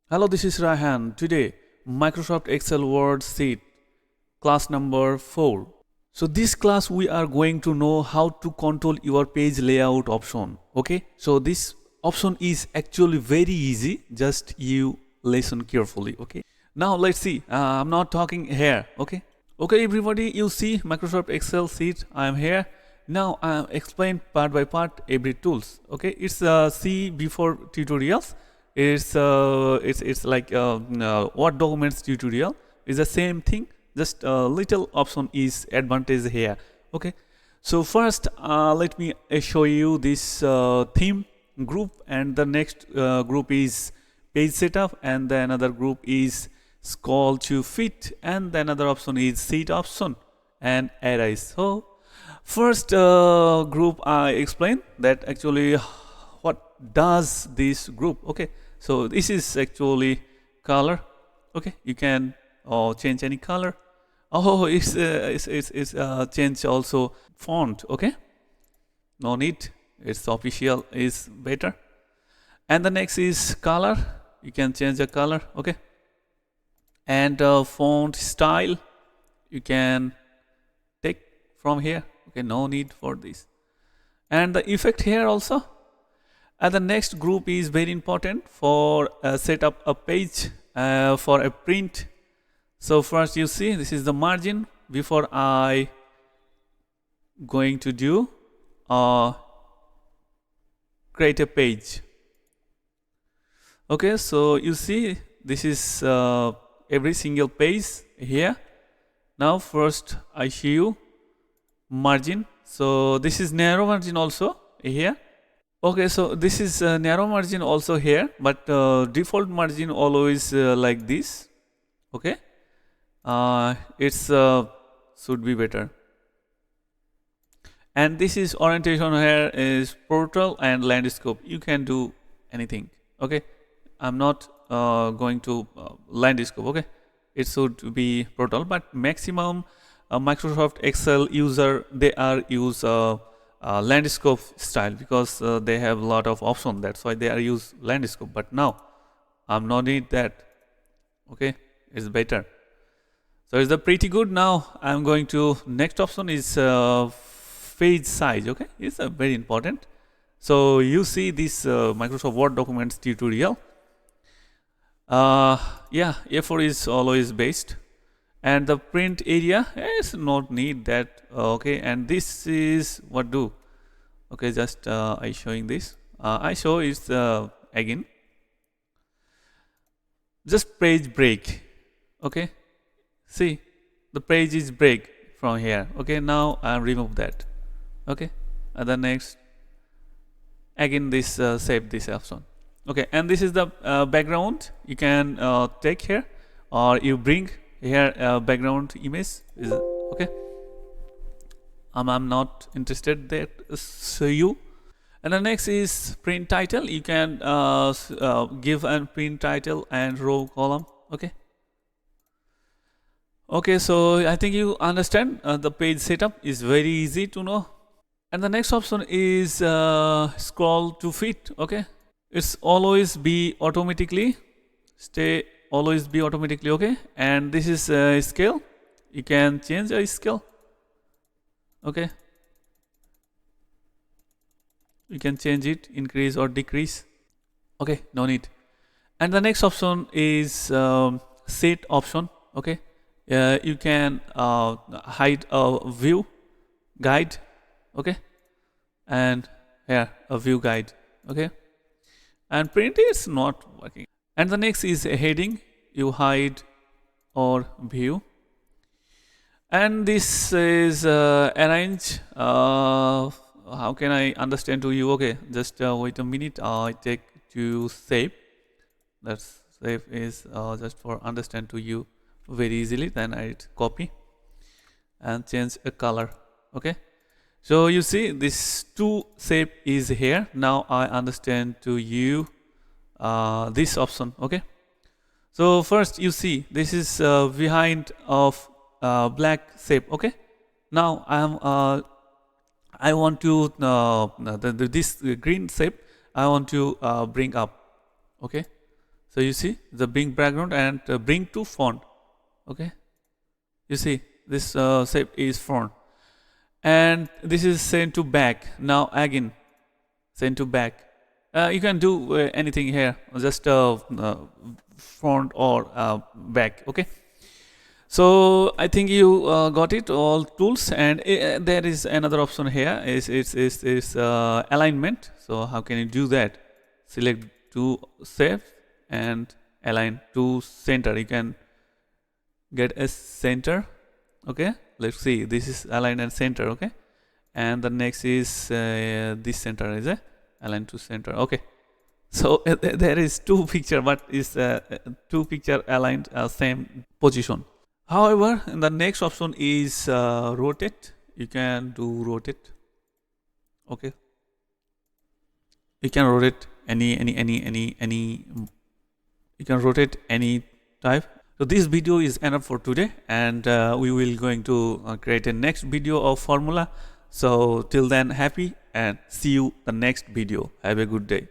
Hello, this is Rahan. Today, Microsoft Excel Word Sheet, class number 4. So this class we are going to know how to control your page layout option. Okay, so this option is actually very easy. Just you listen carefully. Okay, now let's see. I'm not talking here. Okay, everybody, you see Microsoft Excel sheet. I am here. Now I explain part by part every tools. Okay, it's see before tutorials. It's like what documents tutorial is the same thing. Just a little option is advantage here. Okay, so first let me show you this theme group, and the next group is page setup, and then another group is scroll to fit, and then another option is sheet option and arrays. So first group I explain that actually what does this group. Okay, so this is actually color. Okay, you can change any color. Oh, it's change also font. Okay, no need, it's official is better. And the next is color, you can change the color. Okay, and font style you can take from here. Okay, no need for this. And the effect here also. And the next group is very important for set up a page for a print. So first you see this is the margin. Before I going to do create a page. Okay, so you see this is every single page here. Now first I show you margin. So this is narrow margin also here. Okay, so this is narrow margin also here, but default margin always like this. Okay, it's should be better. And this is orientation here is portal and landscape. You can do anything. Okay, I'm not going to landscape. Okay, it should be portal, but maximum Microsoft Excel user they are use landscape style because they have a lot of option. That's why they are use landscape. But now I'm not need that. Okay, it's better. So it's pretty good. Now I'm going to next option is page size. Okay, it's very important. So you see this Microsoft Word documents tutorial. Yeah, A4 is always based, and the print area is not need that. Okay, and this is what do. Okay, just I showing this. I show is again just page break. Okay, see the page is break from here. Okay, now I remove that. Okay, and the next again this save this option. Okay, and this is the background you can take here, or you bring here background image is okay. I'm not interested that so you. And the next is print title. You can give a print title and row column. Okay, okay, so I think you understand the page setup is very easy to know. And the next option is scroll to fit. Okay, it's always be automatically stay always be automatically. Okay, and this is scale. You can change a scale. Okay, you can change it, increase or decrease. Okay, no need. And the next option is set option. Okay, you can hide a view guide. Okay, and here a view guide. Okay, and print is not working. And the next is a heading. You hide or view. And this is arrange. How can I understand to you? Okay, just wait a minute. I take to save. That's save is just for understand to you very easily. Then I copy and change a color. Okay, so you see this two shape is here. Now I understand to you this option. Okay, so first you see this is behind of black shape. Okay, now I want to this green shape I want to bring up. Okay, So you see the bring background and bring to font. Okay, you see this shape is font, and this is send to back. Now again send to back. You can do anything here, just front or back. Okay, so I think you got it, all tools, and there is another option here is alignment. So how can you do that? Select to save and align to center. You can get a center. Okay, let's see, this is align and center. Okay, and the next is this center is align to center. Okay, so there is two picture, but is two picture aligned same position. However, the next option is rotate. You can do rotate. Okay, you can rotate any. You can rotate any type. So this video is enough for today, and we will going to create a next video of formula. So till then, happy and see you the next video. Have a good day.